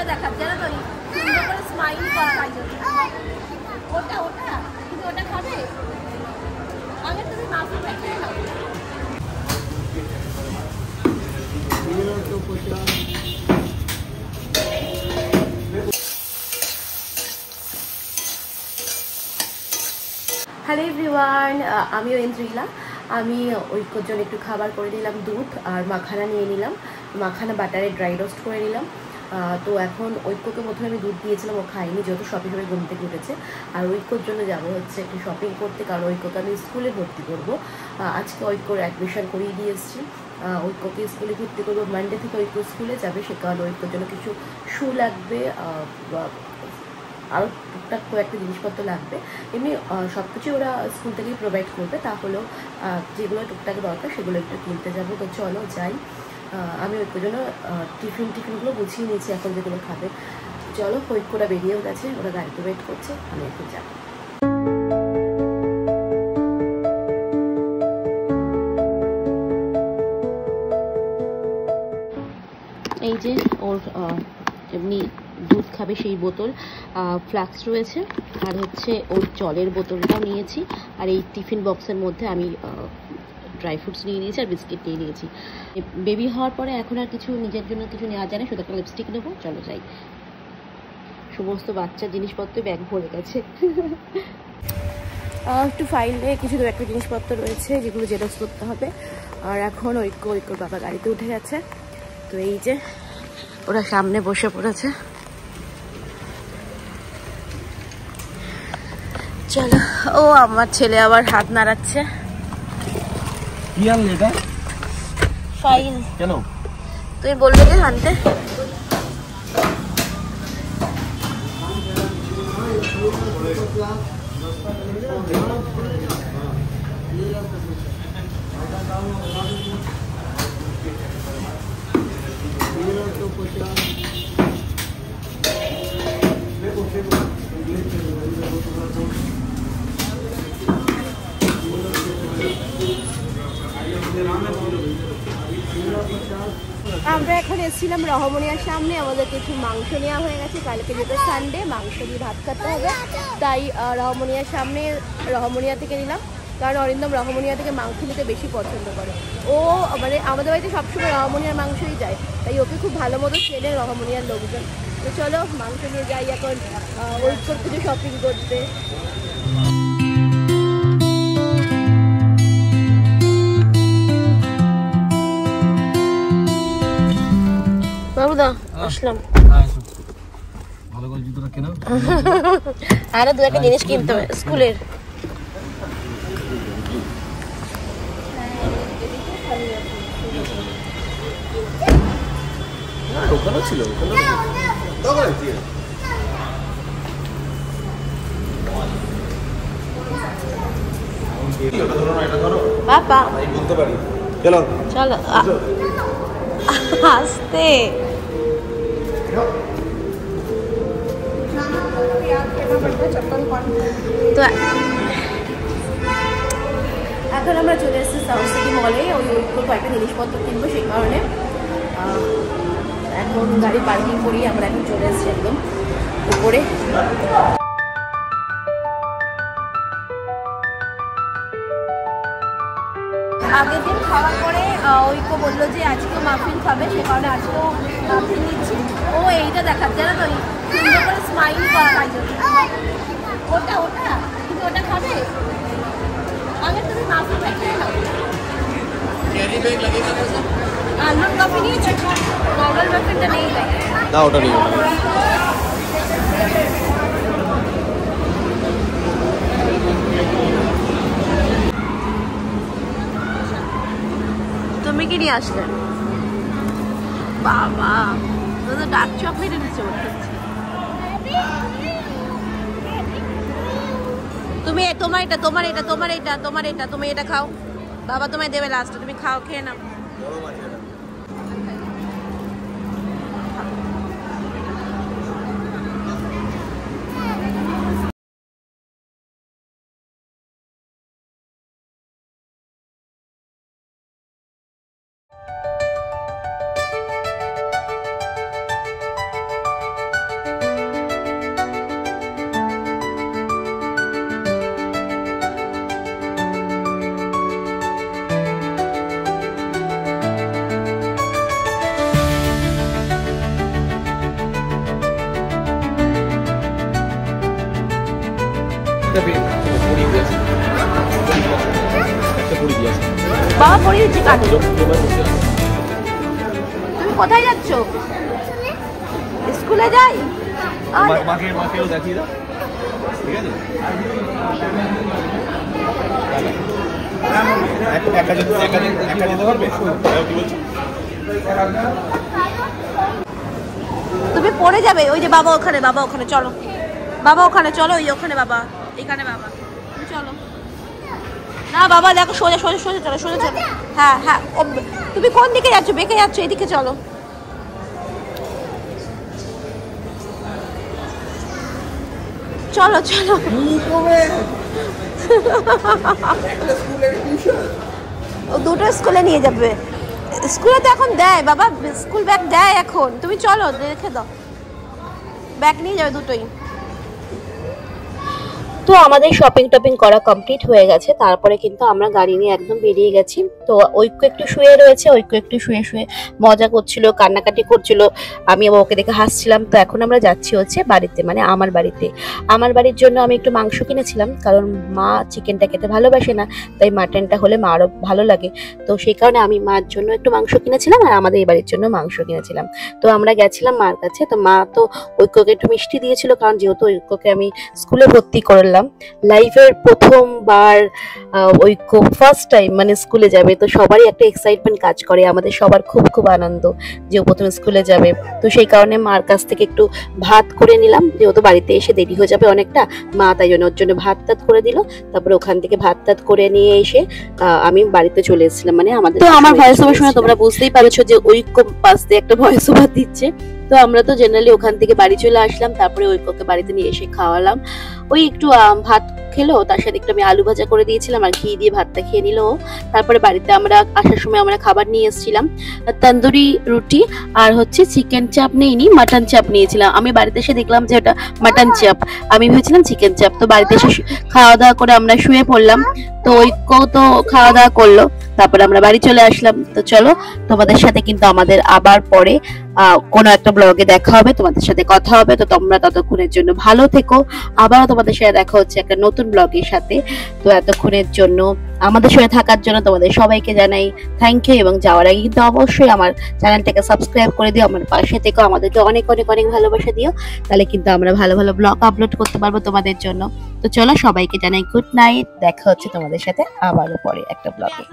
এইটা দেখাচ্ছে না তো, সুন্দর করে স্মাইল করা তাই জন্য। ওটা ওটা তুমি ওটা খাবে, আগে তুমি মাফিন খেয়ে নাও। হ্যালো এভরিওয়ান, আমিও ইন্দ্রিলা। আমি ঐক্যর জন্য একটু খাবার করে নিলাম, দুধ আর মাখানা নিয়ে নিলাম। মাখানা বাটারে ড্রাই রোস্ট করে নিলাম। তো এখন ঐক্যকে প্রথমে আমি দুধ দিয়েছিলাম, ও খাইনি, যেহেতু শপিং করে ঘুম থেকে উঠেছে। আর ঐক্যর জন্য যাবো হচ্ছে একটু শপিং করতে, কারণ ঐক্যকে আমি স্কুলে ভর্তি করবো। আজকে ঐক্যর অ্যাডমিশন করিয়ে দিয়ে এসেছি। ঐক্যকে স্কুলে ভর্তি করবো, মানডে থেকে ঐক্য স্কুলে যাবে, সে কারণে ঐক্যর জন্য কিছু শু লাগবে, আরও টুকটাক কয়েকটা জিনিসপত্র লাগবে। এমনি সব কিছুই ওরা স্কুল থেকেই প্রোভাইড করবে, তাহলেও যেগুলো টুকটাক দরকার সেগুলো একটু কিনতে যাবো। তো চলো যাই। আমি ঐক্যর জন্য টিফিনগুলো গুছিয়ে নিয়েছি, এখন যেগুলো খাবে। চলো, ঐক্যরা বেরিয়েও গেছে, ওরা গাড়িতে ওয়েট করছে, আমি এখন যাবো। এই যে ওর এমনি দুধ খাবে সেই বোতল, ফ্লাক্স রয়েছে, আর হচ্ছে ওর জলের বোতলটাও নিয়েছি। আর এই টিফিন বক্সের মধ্যে আমি ড্রাই ফ্রুটস নিয়ে নিয়েছি আর বিস্কিট নিয়ে নিয়েছি। বেবি হওয়ার পরে এখন আর কিছু নিজের জন্য কিছু নেওয়া যায় না, শুধু একটা লিপস্টিক নেবো। চলো যাই। সমস্ত বাচ্চার জিনিসপত্র ব্যাগ ভরে গেছে। একটু ফাইলে কিছু দু একটা জিনিসপত্র রয়েছে যেগুলো জেরক্স করতে হবে। আর এখন ঐক্যর বাবা গাড়িতে উঠে গেছে। তো এই যে ওরা সামনে বসে পড়েছে। চলো। ও আমার ছেলে আবার হাত নাড়াচ্ছে। কি আনলে এটা? ফাইন। কেন? তুমি বললে যে আনতে। আমরা এখন এসেছিলাম রহমনিয়ার সামনে, আমাদের কিছু মাংস নেওয়া হয়ে গেছে, কালকে যেহেতু সানডে মাংস দিয়ে ভাত খেতে হবে, তাই রহমনিয়ার সামনে রহমনিয়া থেকে নিলাম। কারণ অরিন্দম রহমনিয়া থেকে মাংস নিতে বেশি পছন্দ করে। ও মানে আমাদের বাড়িতে সবসময় রহমনিয়ার মাংসই যায়, তাই ওকে খুব ভালো মতো চেনে রহমনিয়ার লোকজন। তো চলো মাংস নিয়ে যাই এখন ঐক্যর কিছু শপিং করতে। বাবুদা আসলাম। ভালো করে জুতোটা কেন? আরো দু একটা জিনিস কিনতে হবে স্কুলের। ওখানে ছিল, পাপা বলতে পারি। চলো চলো আসতে। তো এখন আমরা চলে এসেছি সাউথ সিটি মলে, ওই কয়েকটা জিনিসপত্র কিনবো, সেই কারণে এখন গাড়ি পার্কিং করি। আমরা এখন চলে এসেছি একদম উপরে। আগের দিন খাওয়ার পরে ঐক্য বললো যে আজকেও মাফিন খাবে, সে কারণে আজকেও মাফিন নিচ্ছি। ও এইটা দেখাচ্ছে না তো, সুন্দর করে স্মাইল করা তাই জন্য। ওটা ওটা তুমি ওটা খাবে, আগে তুমি মাফিন খেয়ে নাও। আলমন্ড কফি নিয়েছি, নর্মাল মাফিনটা নেই লাগে না, ওটা নেই। তুমি কি নিয়ে আসলে? বাবা তো ডার্ক চকলেট এনেছে। তুমি তোমার এটা তোমার এটা তোমার এটা তোমার এটা তুমি এটা খাও, বাবা তোমায় দেবে লাস্টে, তুমি খাও, খেয়ে নাও। বাবা পড়িয়ে দিচ্ছে কানে। তুমি কোথায় যাচ্ছ? স্কুলে যাই। মাকেও দেখিয়ে দাও, ঠিক আছে? তুমি পড়ে যাবে। ওই যে বাবা ওখানে, বাবা ওখানে, চলো বাবা ওখানে, চলো ওই ওখানে বাবা, এখানে বাবা, তুমি চলো না বাবা, দেখো সোজা সোজা সোজা চলো, সোজা চলো। হ্যাঁ হ্যাঁ, তুমি কোন দিকে যাচ্ছ? বেঁকে যাচ্ছ, এদিকে চলো। চলো চলো। দুটো স্কুলে নিয়ে যাবে। স্কুলে তো এখন দেয় বাবা, স্কুল ব্যাগ দেয় এখন। তুমি চলো, দেখে দাও, ব্যাগ নিয়ে যাবে দুটোই। তো আমাদের শপিং টপিং করা কমপ্লিট হয়ে গেছে, তারপরে কিন্তু আমরা গাড়ি নিয়ে একদম বেরিয়ে গেছি। তো ঐক্য একটু শুয়ে রয়েছে, ঐক্য একটু শুয়ে শুয়ে মজা করছিল, কান্নাকাটি করছিল, আমি ওকে দেখে হাসছিলাম। তো এখন আমরা যাচ্ছি হচ্ছে বাড়িতে, মানে আমার বাড়িতে। আমার বাড়ির জন্য আমি একটু মাংস কিনেছিলাম, কারণ মা চিকেনটা খেতে ভালোবাসে না, তাই মাটনটা হলে মা আরও ভালো লাগে। তো সেই কারণে আমি মার জন্য একটু মাংস কিনেছিলাম, আর আমাদের এই বাড়ির জন্য মাংস কিনেছিলাম। তো আমরা গেছিলাম মার কাছে। তো মা তো ঐক্যকে একটু মিষ্টি দিয়েছিল, কারণ যেহেতু ঐক্যকে আমি স্কুলে ভর্তি করলাম, লাইফের প্রথমবার ঐক্য ফার্স্ট টাইম মানে স্কুলে যাবে। তো সবারই একটা এক্সাইটমেন্ট কাজ করে, আমাদের সবার খুব খুব আনন্দ যে ও প্রথমে স্কুলে যাবে। তো সেই কারণে মার কাছ থেকে একটু ভাত করে নিলাম, যেহেতু বাড়িতে এসে দেরি হয়ে যাবে অনেকটা, মা তাই জন্য ওর জন্য ভাত টাত করে দিল। তারপরে ওখান থেকে ভাত টাত করে নিয়ে এসে আমি বাড়িতে চলে এসেছিলাম, মানে আমাদের। তো আমার ভয়েস ওভার শুনে তোমরা বুঝতেই পারছো যে ঐক্য পাশ দিয়ে একটা ভয়েস ওভার দিচ্ছে। তো আমরা তো জেনারেলি ওখান থেকে বাড়ি চলে আসলাম, তারপরে ঐক্যকে বাড়িতে নিয়ে এসে খাওয়ালাম। ওই একটু ভাত খেলো, তার সাথে একটু আমি আলু ভাজা করে দিয়েছিলাম, আর ঘি দিয়ে ভাতটা খেয়ে নিল। তারপরে বাড়িতে আমরা আসার সময় আমরা খাবার নিয়ে এসেছিলাম, তন্দুরি রুটি আর হচ্ছে চিকেন চাপ নিইনি, মাটন চাপ নিয়েছিলাম। আমি বাড়িতে এসে দেখলাম যে ওটা মাটন চাপ, আমি ভেবেছিলাম চিকেন চাপ। তো বাড়িতে এসে খাওয়া দাওয়া করে আমরা শুয়ে পড়লাম। তো ঐক্য তো খাওয়া দাওয়া করলো, তারপরে আমরা বাড়ি চলে আসলাম। তো চলো, তোমাদের সাথে কিন্তু আমাদের আবার পরে কোনো একটা ব্লগে দেখা হবে, তোমাদের সাথে কথা হবে। তো তোমরা ততক্ষণের জন্য ভালো থেকো, আবারও তোমাদের সাথে দেখা হচ্ছে একটা নতুন ব্লগের সাথে। তো এতক্ষণের জন্য আমাদের সাথে থাকার জন্য তোমাদের সবাইকে জানাই থ্যাংক ইউ, এবং যাওয়ার আগে কিন্তু অবশ্যই আমার চ্যানেলটাকে সাবস্ক্রাইব করে দিও, আমার পাশে থেকো, আমাদেরকে অনেক অনেক অনেক ভালোবাসা দিও, তাহলে কিন্তু আমরা ভালো ভালো ব্লগ আপলোড করতে পারবো তোমাদের জন্য। তো চলো, সবাইকে জানাই গুড নাইট, দেখা হচ্ছে তোমাদের সাথে আবারও পরে একটা ব্লগে।